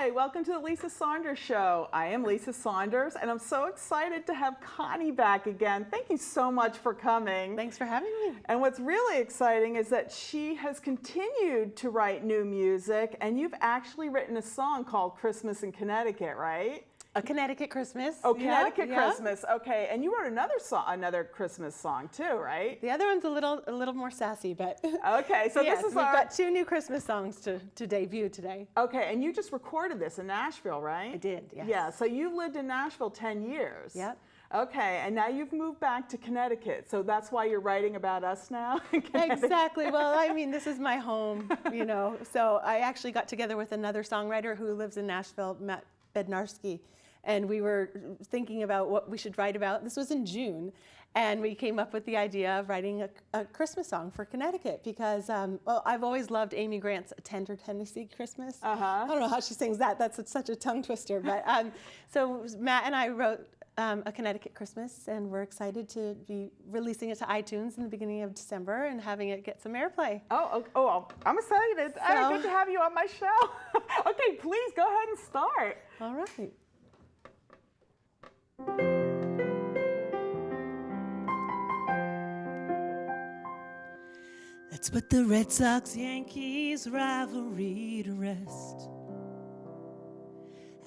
Hi, welcome to the Lisa Saunders Show. I am Lisa Saunders, and I'm so excited to have Connie back again. Thank you so much for coming. Thanks for having me. And what's really exciting is that she has continued to write new music, and you've actually written a song called Christmas in Connecticut, right? A Connecticut Christmas. Oh, Connecticut yeah. Christmas. Okay, and you wrote another song, another Christmas song too, right? The other one's a little more sassy, but okay. So yes, this is we've got two new Christmas songs to debut today. Okay, and you just recorded this in Nashville, right? I did. Yes. Yeah. So you've lived in Nashville 10 years. Yep. Okay, and now you've moved back to Connecticut, so that's why you're writing about us now? Exactly. Well, I mean, this is my home, you know. So I actually got together with another songwriter who lives in Nashville, Matt Bednarski, and we were thinking about what we should write about. This was in June, and we came up with the idea of writing a Christmas song for Connecticut because, well, I've always loved Amy Grant's Tender Tennessee Christmas. I don't know how she sings that. That's such a tongue twister. But so Matt and I wrote a Connecticut Christmas, and we're excited to be releasing it to iTunes in the beginning of December and having it get some airplay. Oh, I'm excited. So, good to have you on my show. Okay, please go ahead and start. All right. Let's put the Red Sox-Yankees rivalry to rest.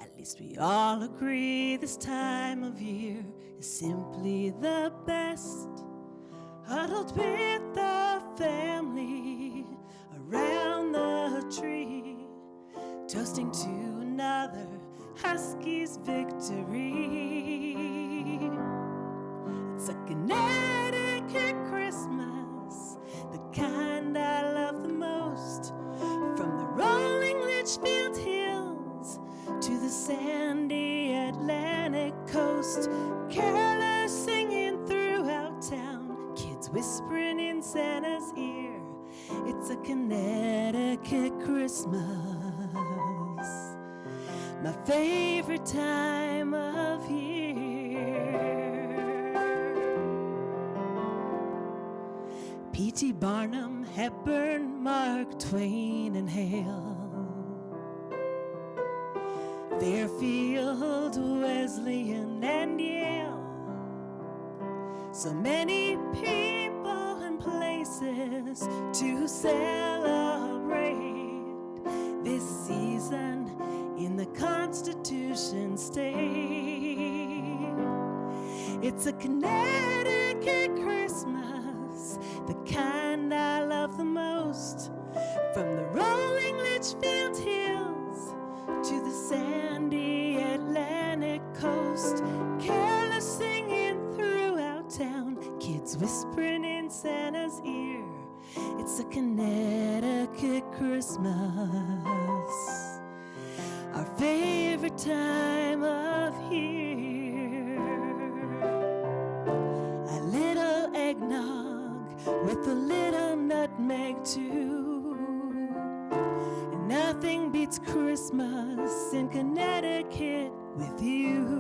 At least we all agree this time of year is simply the best. Huddled with the family around the tree, toasting to another Huskies victory. It's a Connecticut Christmas, the kind I love the most. From the rolling Litchfield Hills to the sandy Atlantic coast, carolers singing throughout town, kids whispering in Santa's ear. It's a Connecticut Christmas, my favorite time of year. P.T. Barnum, Hepburn, Mark Twain, and Hale, Fairfield, Wesleyan, and Yale. So many people and places to celebrate this season in the Constitution State. It's a Connecticut Christmas, the kind I love the most. From the rolling Litchfield Hills to the sandy Atlantic coast, carolers singing throughout town, kids whispering in Santa's ear. It's a Connecticut Christmas, our favorite time of year. A little eggnog with a little nutmeg too, and nothing beats Christmas in Connecticut with you.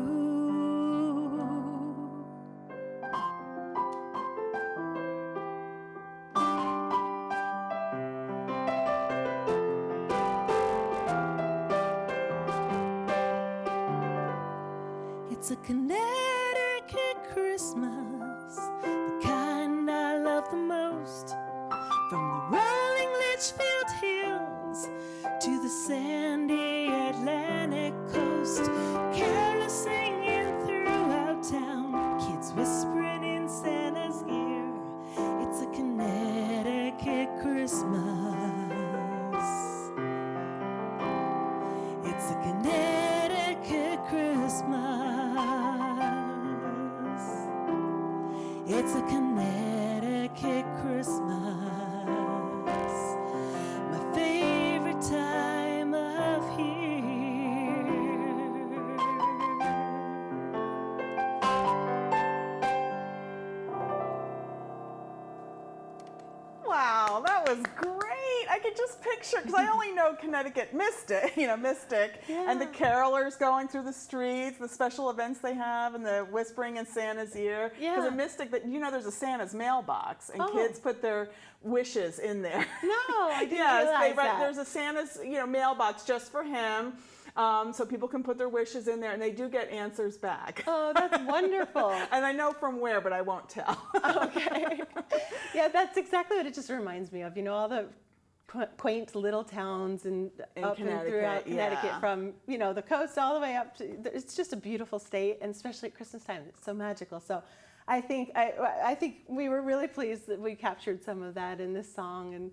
It's a Connecticut Christmas, the kind I love the most. From the rolling Litchfield Hills to the sandy Atlantic coast, carolers singing throughout town, kids whispering in Santa's ear. It's a Connecticut Christmas. It's a Connecticut Christmas. It's a Connecticut Christmas, my favorite time of year. Wow, that was great. I could just picture, because I only know Connecticut Mystic, Mystic, and the carolers going through the streets, the special events they have, and the whispering in Santa's ear. Because a Mystic, that there's a Santa's mailbox, and kids put their wishes in there. No, I didn't realize that. There's a Santa's mailbox just for him. So people can put their wishes in there, and they do get answers back. Oh, that's wonderful. And I know from where, but I won't tell. Okay. Yeah, that's exactly what it just reminds me of. You know, all the quaint little towns and up and throughout Connecticut, from, you know, the coast all the way up to, it's just a beautiful state, and especially at Christmas time, it's so magical. So I think we were really pleased that we captured some of that in this song, and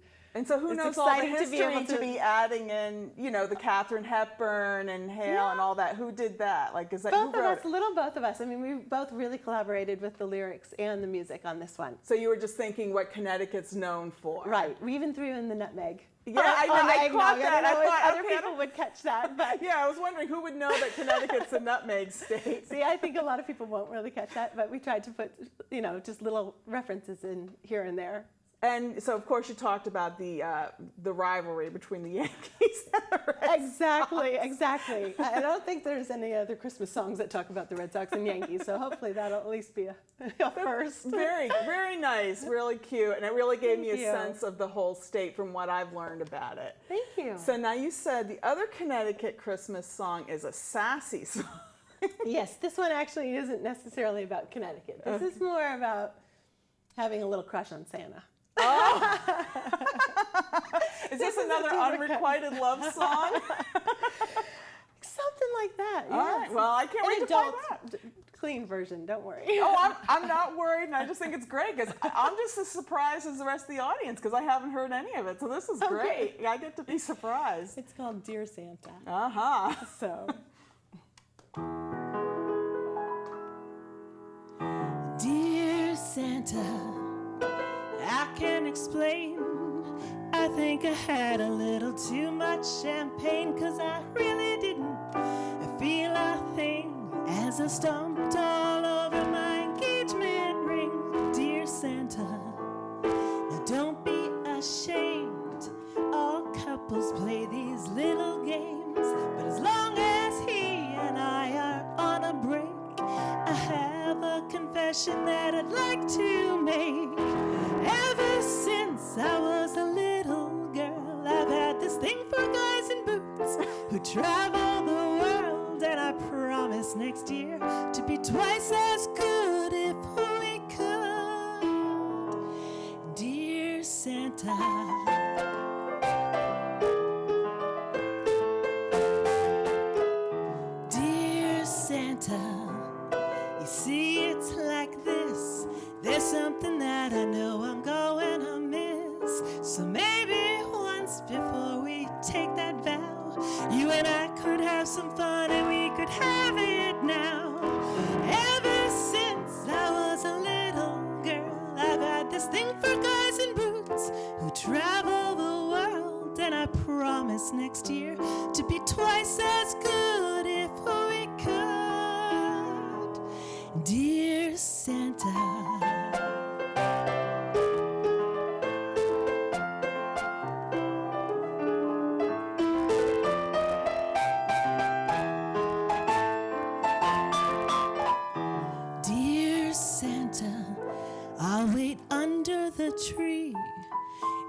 so who it's knows all the exciting history to be adding in, you know, the Katharine Hepburn and Hale and all that. Who did that? Like, is that both who of wrote us, it? both of us. I mean, we both really collaborated with the lyrics and the music on this one. So you were just thinking what Connecticut's known for. Right. We even threw in the nutmeg. Yeah, I caught that. I thought other okay, people would catch that, but yeah, I was wondering who would know that Connecticut's a nutmeg state. see, I think a lot of people won't really catch that, but we tried to put, you know, just little references in here and there. And so, of course, you talked about the rivalry between the Yankees and the Red Sox. Exactly. I don't think there's any other Christmas songs that talk about the Red Sox and Yankees, so hopefully that'll at least be a first. Very, very nice, really cute, and it really gave me a sense of the whole state from what I've learned about it. Thank you. So now you said the other Connecticut Christmas song is a sassy song. Yes, this one actually isn't necessarily about Connecticut. This is more about having a little crush on Santa. Oh. Is this another unrequited love song? Something like that. All right. Well, I can't wait to find out. Clean version. Don't worry. Oh, I'm not worried, and I just think it's great because I'm just as surprised as the rest of the audience because I haven't heard any of it. So this is great. I get to be surprised. It's called Dear Santa. So. Dear Santa, I can't explain. I think I had a little too much champagne, 'cause I really didn't feel a thing as I stomped all over my engagement ring. Dear Santa, now don't be ashamed. All couples play these little games, but as long as he and I are on a break, I have a confession that I'd like to make. Ever since I was a little girl, I've had this thing for guys in boots who travel the world, and I promise next year to be twice as good if we could. Dear Santa, dear Santa, you see it's like this. There's something that I know I'm going to miss. So maybe once before we take that vow, you and I could have some fun, and we could have it now. Ever since I was a little girl, I've had this thing for guys in boots who travel the world, and I promise next year to be twice as good if we could. Dear Santa, I'll wait under the tree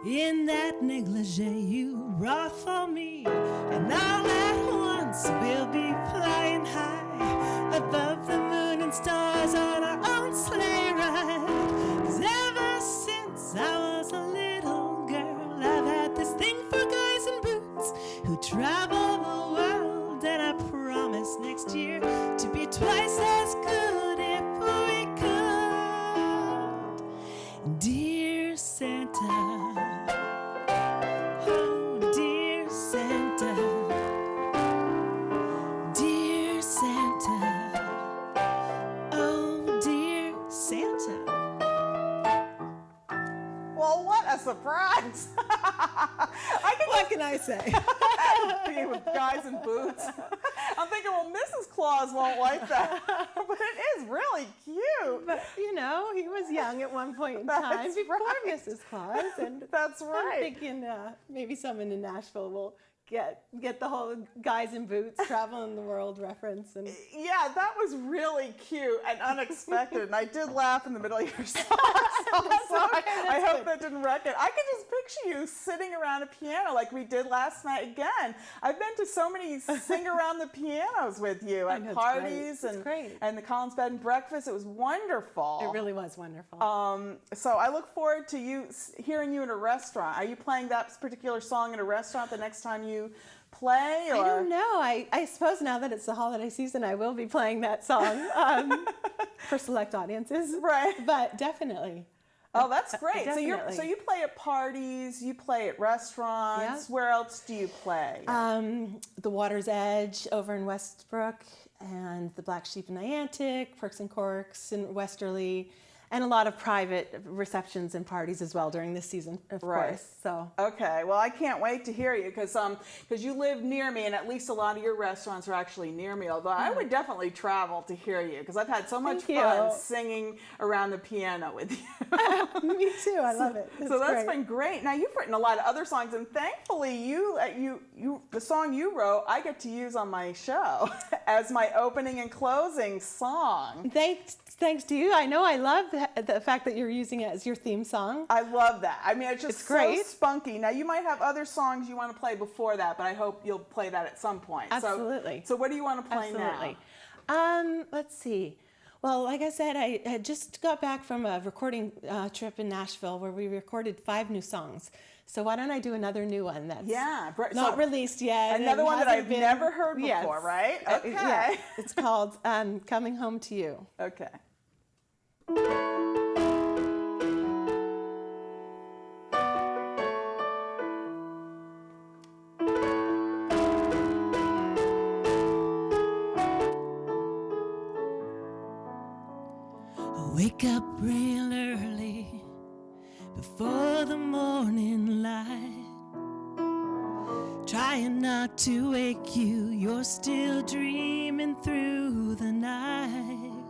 in that negligee you brought for me, and all at once we'll be flying high above the moon and stars on our own sleigh ride. 'Cause ever since I was a little girl, I've had this thing for guys in boots who travel the world, and I promise next year to be twice as good if we could. Dear Santa, oh dear Santa, dear Santa, oh dear Santa. Well, what a surprise! What can I say? Being with guys in boots. I'm thinking, well, Mrs. Claus won't like that, but it is really cute. But you know, he was young at one point in time That's before right. Mrs. Claus, and That's I'm right. thinking maybe someone in Nashville will get the whole guys in boots traveling the world reference. And Yeah, that was really cute and unexpected, and I did laugh in the middle of your song. So I hope that didn't wreck it. I could just picture you sitting around a piano like we did last night again. I've been to so many sing around the pianos with you at parties and the Collins Bed and Breakfast. It was wonderful. It really was wonderful. So I look forward to hearing you in a restaurant. Are you playing that particular song in a restaurant the next time you play? Or? I don't know. I suppose now that it's the holiday season, I will be playing that song for select audiences. Right. But definitely. Oh, that's great. Definitely. So you play at parties, you play at restaurants. Yeah. Where else do you play? The Water's Edge over in Westbrook, and the Black Sheep in Niantic, Perks and Corks in Westerly, and a lot of private receptions and parties as well during this season, of course. So. Okay, well, I can't wait to hear you because you live near me, and at least a lot of your restaurants are actually near me. Although I would definitely travel to hear you because I've had so much fun singing around the piano with you. Me too. I love it. So that's been great. Now you've written a lot of other songs, and thankfully the song you wrote, I get to use on my show as my opening and closing song. Thanks to you. I know I love the fact that you're using it as your theme song. I love that. I mean, it's just great. so spunky. Now, you might have other songs you want to play before that, but I hope you'll play that at some point. Absolutely. So what do you want to play now? Let's see. Well, like I said, I had just got back from a recording trip in Nashville where we recorded 5 new songs. So why don't I do another new one that's not released yet? Another one that I've never heard before, right? Okay. Yeah. It's called Coming Home to You. Okay. Wake up real early before the morning light, trying not to wake you, you're still dreaming through the night.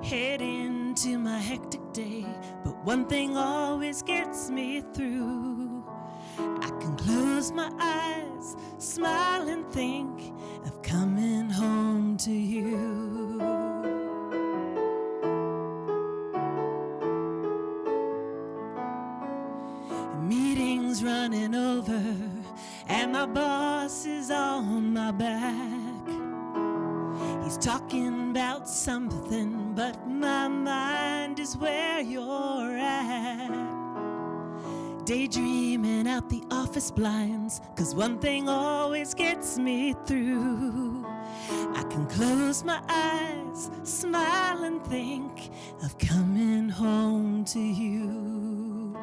Head into my hectic day, but one thing always gets me through. I can close my eyes, smile and think of coming home to you. Meetings running over, and my boss is on my back. He's talking about something, but my mind is where you're at. Daydreaming out the office blinds, 'cause one thing always gets me through. I can close my eyes, smile and think of coming home to you.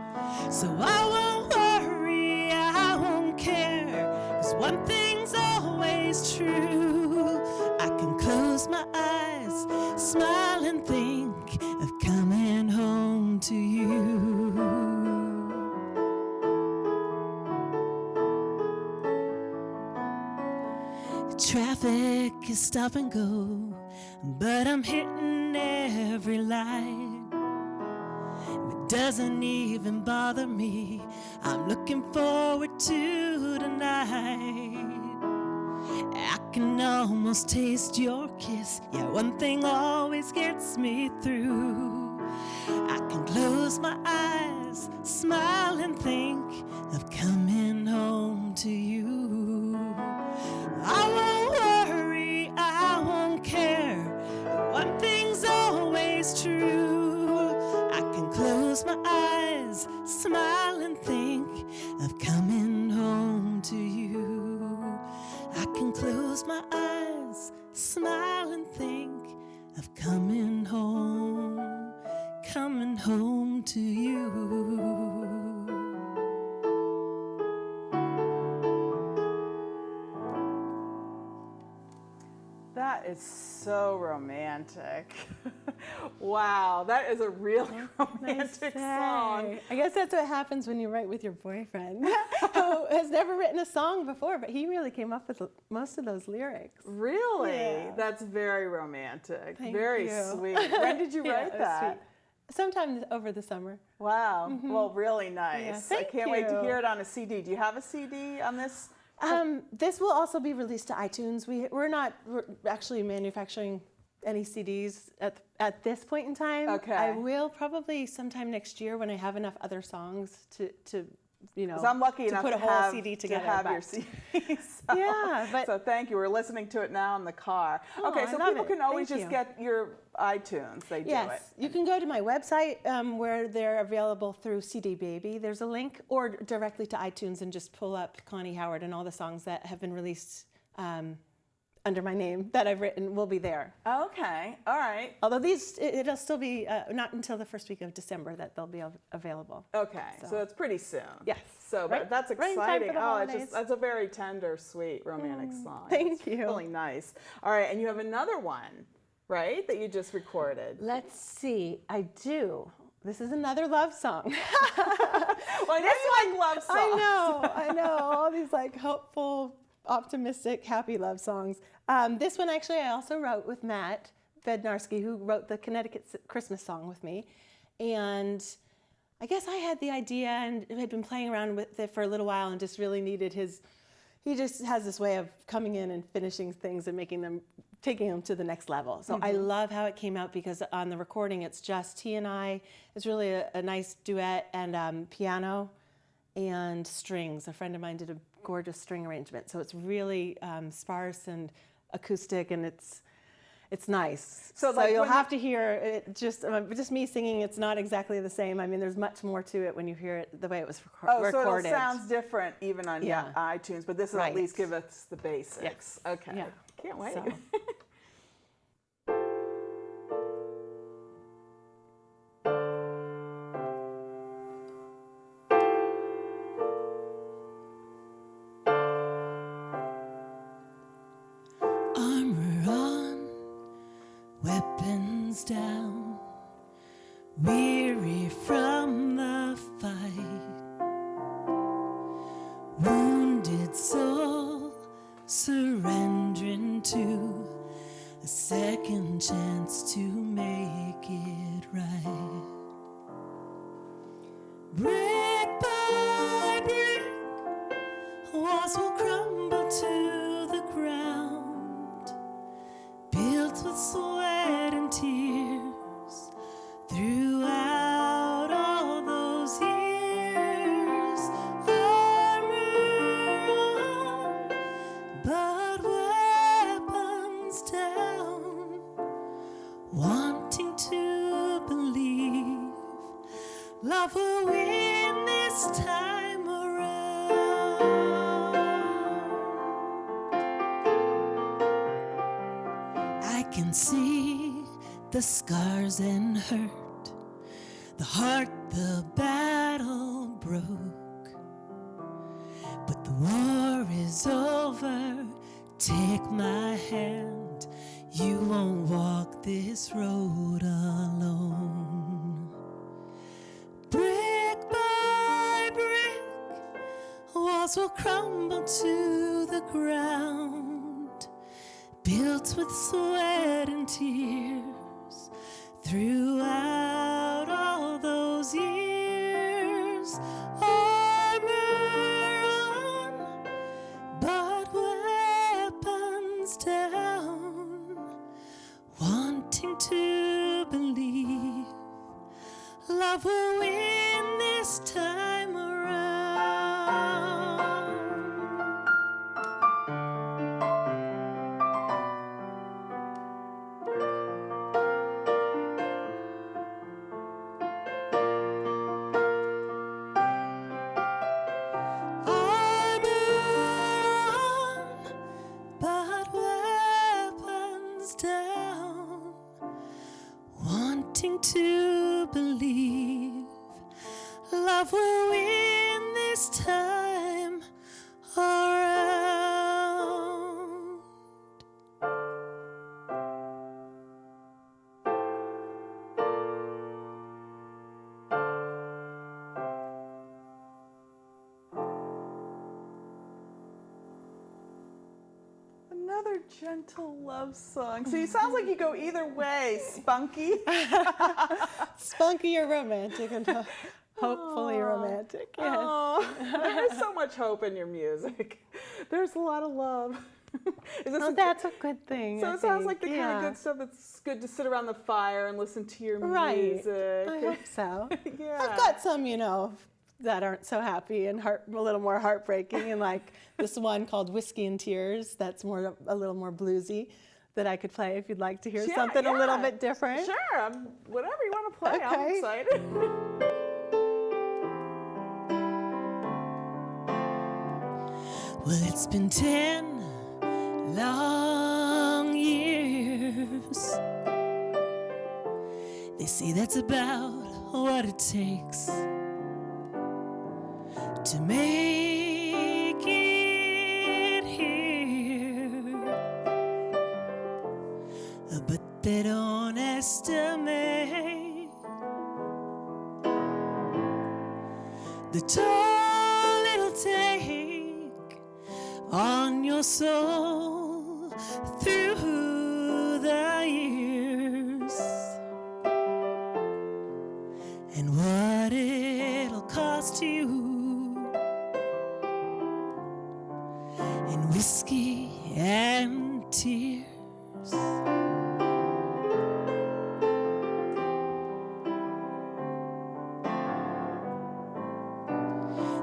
So I won't worry, I won't care, 'cause one thing's always true. I can close my eyes, smile and think of coming home to you. Traffic is stop and go, but I'm hitting every light. It doesn't even bother me, I'm looking forward to tonight. I can almost taste your kiss, yeah, one thing always gets me through. I can close my eyes, smile and think of coming home to you. I won't worry, I won't care, one thing's always true. I can close my eyes, smile and think of coming home to you. I can close my eyes, smile and think of coming home to you. That is so romantic. Wow, that is a really romantic song. I guess that's what happens when you write with your boyfriend, who has never written a song before, but he really came up with most of those lyrics. Really? Yeah. That's very romantic. Thank very you. sweet. When did you write it was that? sweet. Sometime over the summer. Wow. Well, really nice. Yeah, I thank can't wait to you. hear it on a CD. Do you have a CD on this This will also be released to iTunes. We're actually manufacturing any CDs at this point in time. Okay. I will probably sometime next year when I have enough other songs to Because I'm lucky enough put a to whole have, CD together. to have your CD. So, Yeah, but so thank you. We're listening to it now in the car. Oh, Okay, I so love people it. can always Thank just you. get your iTunes. They do it. yes, you can go to my website where they're available through CD Baby. There's a link, or directly to iTunes and just pull up Connie Howard, and all the songs that have been released under my name that I've written will be there. Okay, all right. Although it'll still be not until the first week of December that they'll be available. Okay, so it's pretty soon. Yes. So Right- that's right in time for exciting. the Oh, it's holidays. that's a very tender, sweet, romantic song. thank It's you. Really nice. All right, and you have another one, right, that you just recorded. Let's see, I do. This is another love song. Well, I know you like love songs. I know, all these like hopeful, optimistic, happy love songs. This one actually I also wrote with Matt Bednarski, who wrote the Connecticut Christmas song with me. And I guess I had the idea and had been playing around with it for a little while and just really needed he just has this way of coming in and finishing things and taking them to the next level. So I love how it came out because on the recording it's just he and I. It's really a nice duet and piano and strings. A friend of mine did a gorgeous string arrangement. So it's really sparse and acoustic, and it's nice. So, like, you'll when have to hear it. Just me singing, it's not exactly the same. I mean, there's much more to it when you hear it the way it was recorded. So it sounds different even on Yeah. iTunes, but this will at Right. least give us the basics. Yes. Okay. Yeah. Can't wait. So. Armor on, weapons down, weary from the fight, wounded soul surrendering to a second chance to make it right. Brick by brick, walls will crumble to the ground, built with sweat and tears throughout all those years. Armor on, but weapons down, wanting to believe love will win this time around. I can see the scars and hurt, the heart the battle broke. But the war is over, take my hand, you won't walk this road alone. Brick by brick, walls will crumble to the ground, built with sweat and tears throughout all those years. Armor on, but weapons down, wanting to believe love will win this time around. But weapons down, wanting to believe love will win this time around. Another gentle love song. So it sounds like you go either way, spunky. Spunky or romantic. hopefully romantic. Yes. Oh, there's so much hope in your music. There's a lot of love. Is this Oh, that's a good thing. so I it sounds think. like the kind of good stuff that's good to sit around the fire and listen to your Right. music. I hope so. Yeah. I've got some, that aren't so happy and a little more heartbreaking, and like this one called Whiskey and Tears, that's a little more bluesy, that I could play if you'd like to hear Yeah, something a little yeah. bit different. Sure, whatever you want to play. I'm Okay. excited. Well, it's been 10 long years. They say that's about what it takes to make it here. But they don't estimate the toll it'll take on your soul through the years, and what it'll cost you in whiskey and tears.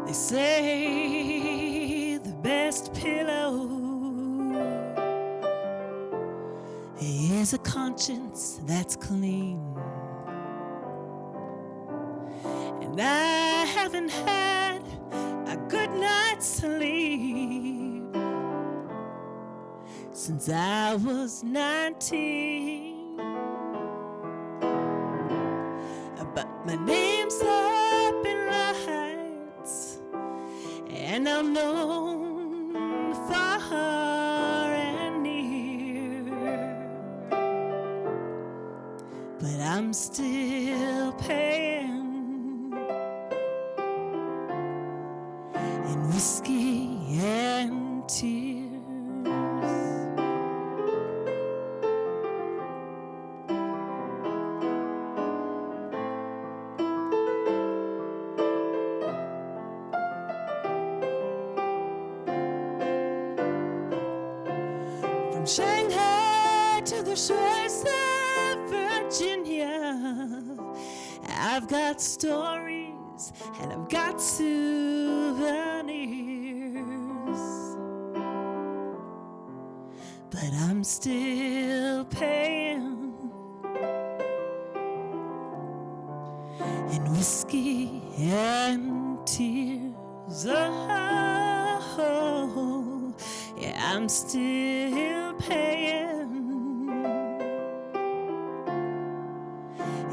They say the best pillow is a conscience that's clean, and I haven't had a good night's sleep since I was 19. But my name's up in lights, and I'm known far and near, but I'm still paying in whiskey and tears. From Shanghai to the shores of Virginia, I've got stories and I've got souvenirs, but I'm still paying in whiskey and tears. Oh, yeah, I'm still paying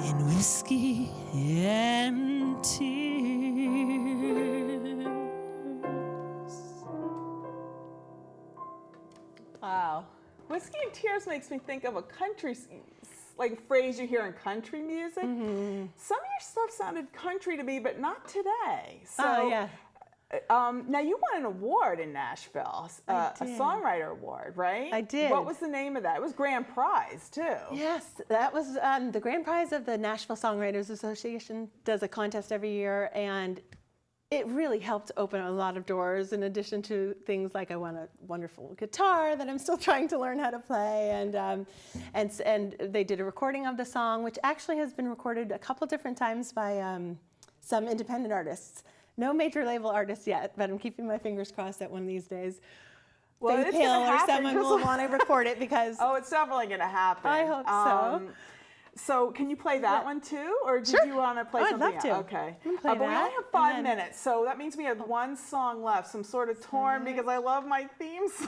in whiskey and tears. Wow. Whiskey and Tears makes me think of a country, like phrase you hear in country music. Mm-hmm. Some of your stuff sounded country to me, but not today. So, Oh, yeah. Now you won an award in Nashville, a did. songwriter award, right? I did. What was the name of that? It was grand prize too. Yes, that was the grand prize of the Nashville Songwriters Association. Does a contest every year, and it really helped open a lot of doors. In addition to things like I won a wonderful guitar that I'm still trying to learn how to play, and they did a recording of the song, which actually has been recorded a couple different times by some independent artists. No major label artists yet, but I'm keeping my fingers crossed that one of these days, Well, Faith it's Hill gonna or happen, someone 'cause- will want to record it because. Oh, it's definitely going to happen. I hope so. So can you play that one too, or did Sure. you want to play Oh, I'd something love to. else? Okay. I can play But we that, only have 5 and then- minutes, so that means we have one song left. So I'm sort of torn because I love my theme song.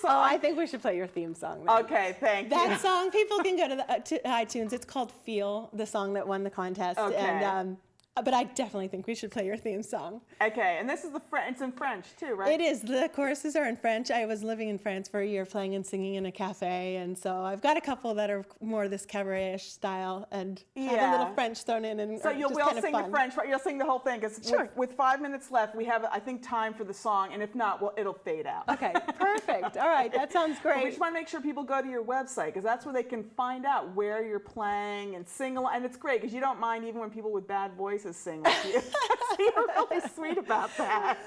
So Oh, I think we should play your theme song. Then. okay, thank you. That song, people can go to iTunes. It's called "Feel," the song that won the contest. Okay. And but I definitely think we should play your theme song. Okay, and this is it's in French too, right? It is. The choruses are in French. I was living in France for a year, playing and singing in a cafe, and so I've got a couple that are more this cabaret-ish style, and have a Yeah. little French thrown in, and So are you just will kind of sing fun. the French, right? You'll sing the whole thing, because Sure. with 5 minutes left, we have, I think, time for the song, and if not, it'll fade out. Okay, perfect. All right, that sounds But we great. just want to make sure people go to your website, because that's where they can find out where you're playing and sing along. And it's great because you don't mind even when people with bad voices to sing with you. So you're really sweet about that.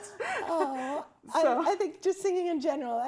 Oh, So- I think just singing in general,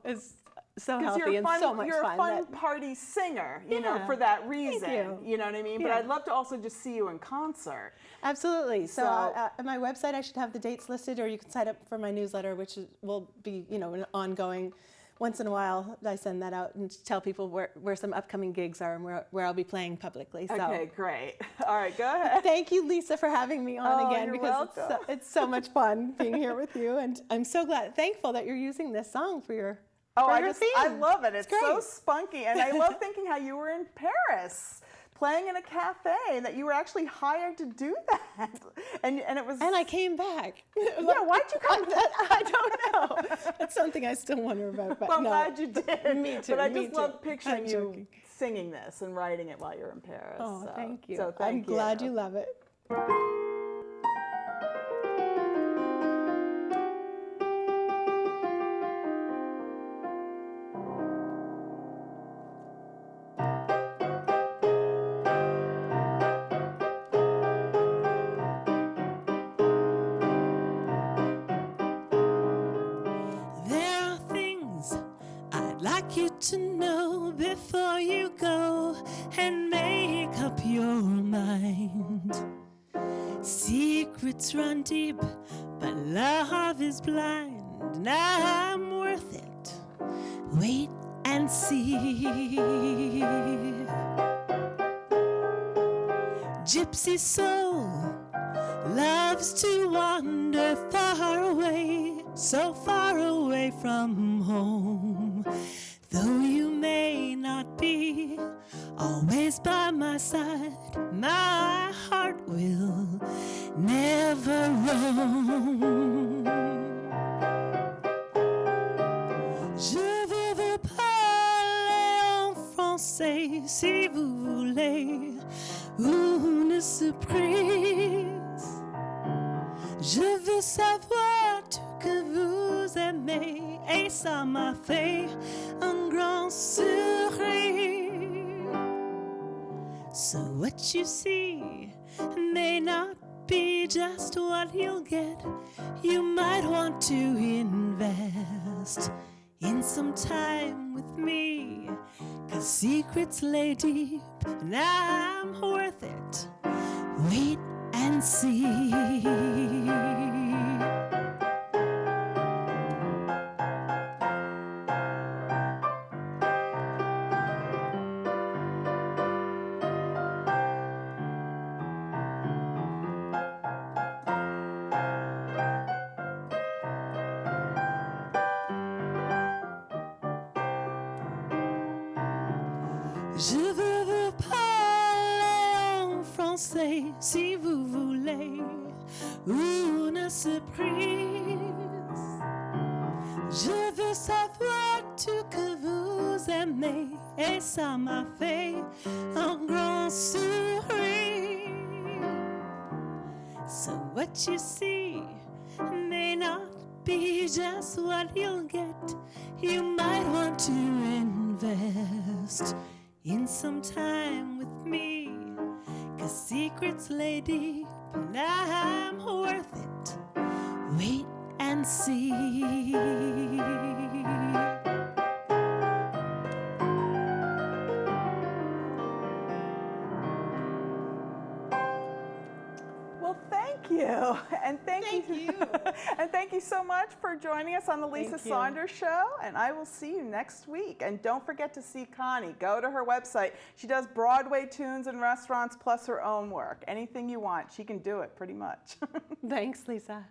is so healthy and so much You're fun. a fun party singer, Yeah. for that reason. you. know what I mean? But Yeah. I'd love to also just see you in concert. Absolutely. So, So- on my website, I should have the dates listed, or you can sign up for my newsletter, which will be, an ongoing. Once in a while, I send that out and tell people where some upcoming gigs are and where I'll be playing publicly. So. Okay, great. All right, go ahead. Thank you, Lisa, for having me on Oh, again, you're because welcome. it's so much fun being here with you, and I'm so thankful that you're using this song for your. Oh, for I your I theme. love it. It's so great. spunky. And I love thinking how you were in Paris playing in a cafe and that you were actually hired to do that. And it was... And I came back. Yeah, why'd you come back? I don't know. It's something I still wonder about. But Well, I'm no. glad you did. Me too. But I me just too. love picturing I'm you joking. singing this and writing it while you're in Paris. Oh, So- thank you. So I'm thank glad you love it. There are things I'd like you to know before you go and make up your mind. Secrets run deep, but love is blind. And I'm worth it. Wait and see. Gypsy soul loves to wander far away, so far away from home. Though you may not be always by my side, my heart will never roam. Je veux vous parler en français si vous voulez une surprise. Je veux savoir tout que vous aimez et ça m'a fait un grand sourire. So what you see may not be just what you'll get. You might want to invest in some time with me, 'cause secrets lay deep and I'm worth it. Wait and see. Je veux vous parler en français si vous voulez une surprise. Je veux savoir tout que vous aimez et ça m'a fait un grand sourire. So what you see may not be just what you'll get. You might want to invest in some time with me, 'cause secrets lay deep and I'm worth it. Wait and see. Well, thank you. And thank you. And thank you so much for joining us on the Lisa Thank you. Saunders Show. And I will see you next week. And don't forget to see Connie. Go to her website. She does Broadway tunes and restaurants plus her own work. Anything you want, she can do it pretty much. Thanks, Lisa.